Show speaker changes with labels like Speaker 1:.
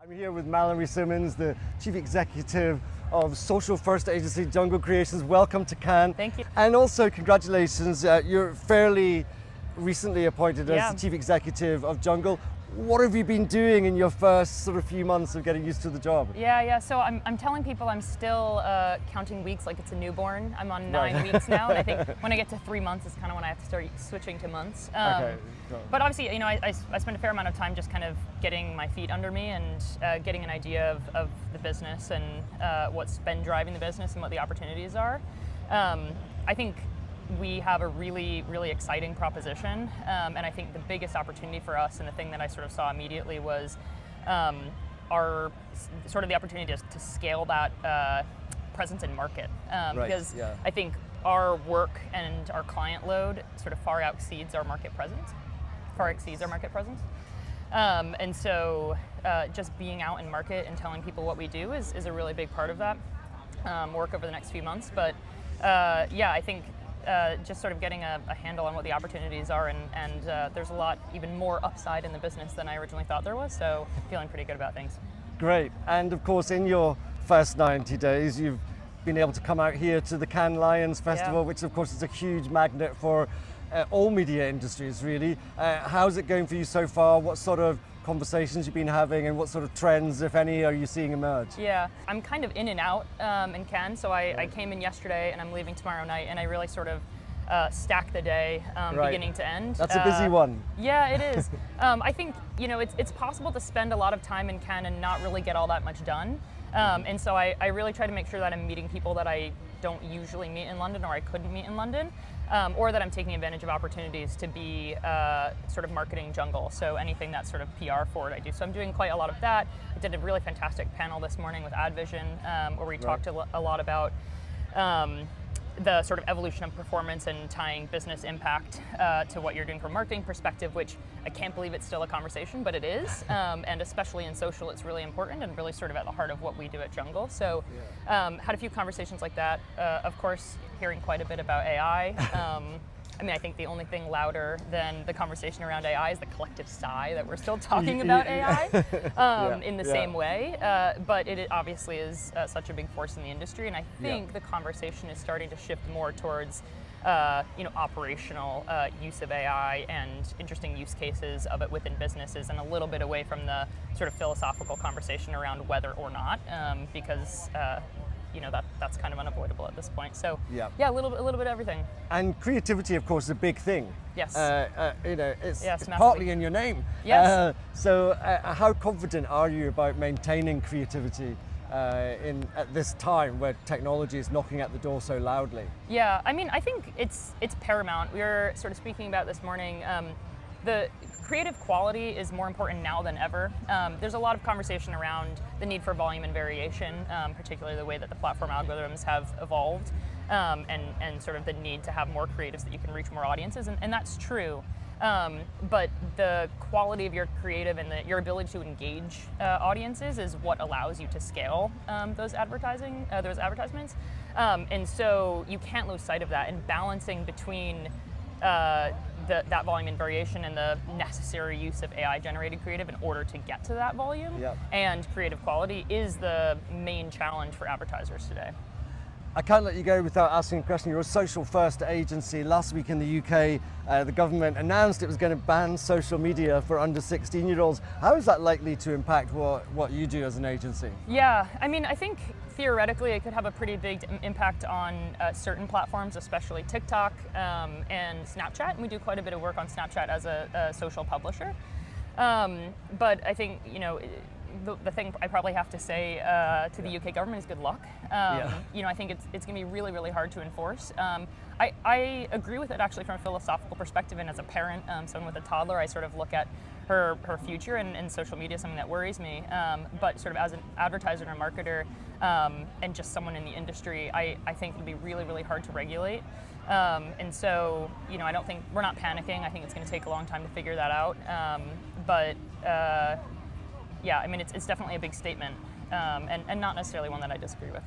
Speaker 1: I'm here with Mallory Simmonds, the Chief Executive of social first agency JungleCreations. Welcome to Cannes.
Speaker 2: Thank you.
Speaker 1: And also congratulations, you're fairly recently appointed as
Speaker 2: Yeah.
Speaker 1: the Chief Executive of Jungle. What have you been doing in your first sort of few months of getting used to the job?
Speaker 2: Yeah. So I'm telling people I'm still counting weeks like it's a newborn. I'm on 9 weeks now, and I think when I get to 3 months is kind of when I have to start switching to months.
Speaker 1: Okay.
Speaker 2: But obviously, you know, I spend a fair amount of time just kind of getting my feet under me and getting an idea of the business and what's been driving the business and what the opportunities are. I think we have a really, really exciting proposition, and I think the biggest opportunity for us, and the thing that I sort of saw immediately, was our sort of the opportunity to scale that presence in market, because I think our work and our client load sort of far exceeds our market presence. And so just being out in market and telling people what we do is a really big part of that work over the next few months. But I think just sort of getting a handle on what the opportunities are, and there's a lot even more upside in the business than I originally thought there was, so feeling pretty good about things.
Speaker 1: Great. And of course, in your first 90 days, you've been able to come out here to the Cannes Lions Festival, which of course is a huge magnet for all media industries, really. How's it going for you so far? What sort of conversations you've been having, and what sort of trends, if any, are you seeing emerge?
Speaker 2: Yeah, I'm kind of in and out in Cannes, so I came in yesterday and I'm leaving tomorrow night, and I really sort of stack the day beginning to end.
Speaker 1: That's a busy one.
Speaker 2: Yeah, it is. I think, you know, it's possible to spend a lot of time in Cannes and not really get all that much done. And so I really try to make sure that I'm meeting people that I don't usually meet in London, or I couldn't meet in London, or that I'm taking advantage of opportunities to be sort of marketing Jungle. So anything that's sort of PR forward, I do. So I'm doing quite a lot of that. I did a really fantastic panel this morning with AdVision, where we talked a lot about the sort of evolution of performance and tying business impact to what you're doing from a marketing perspective, which I can't believe it's still a conversation, but it is. And especially in social, it's really important and really sort of at the heart of what we do at Jungle. So had a few conversations like that. Of course, hearing quite a bit about AI. I mean, I think the only thing louder than the conversation around AI is the collective sigh that we're still talking about AI in the same way. But it obviously is such a big force in the industry, and I think the conversation is starting to shift more towards operational use of AI and interesting use cases of it within businesses, and a little bit away from the sort of philosophical conversation around whether or not, because that's kind of unavoidable at this point. So a little bit of everything.
Speaker 1: And creativity, of course, is a big thing.
Speaker 2: Yes.
Speaker 1: It's partly in your name.
Speaker 2: Yes.
Speaker 1: So how confident are you about maintaining creativity at this time where technology is knocking at the door so loudly?
Speaker 2: Yeah, I mean, I think it's paramount. We were sort of speaking about this morning. The creative quality is more important now than ever. There's a lot of conversation around the need for volume and variation, particularly the way that the platform algorithms have evolved, and sort of the need to have more creatives that you can reach more audiences, and that's true. But the quality of your creative and your ability to engage audiences is what allows you to scale those advertisements. And so you can't lose sight of that, and balancing between that volume and variation and the necessary use of AI-generated creative in order to get to that volume and creative quality is the main challenge for advertisers today.
Speaker 1: I can't let you go without asking a question. You're a social first agency. Last week in the UK, the government announced it was going to ban social media for under 16-year-olds. How is that likely to impact what you do as an agency?
Speaker 2: Yeah, I mean, I think theoretically it could have a pretty big impact on certain platforms, especially TikTok and Snapchat. And we do quite a bit of work on Snapchat as a social publisher. But I think, the thing I probably have to say to the UK government is good luck. I think it's going to be really, really hard to enforce. I agree with it actually from a philosophical perspective, and as a parent, someone with a toddler, I sort of look at her future and social media is something that worries me. But sort of as an advertiser and a marketer, and just someone in the industry, I think it'll be really, really hard to regulate. And so, I don't think, we're not panicking. I think it's going to take a long time to figure that out. I mean, it's definitely a big statement, and not necessarily one that I disagree with.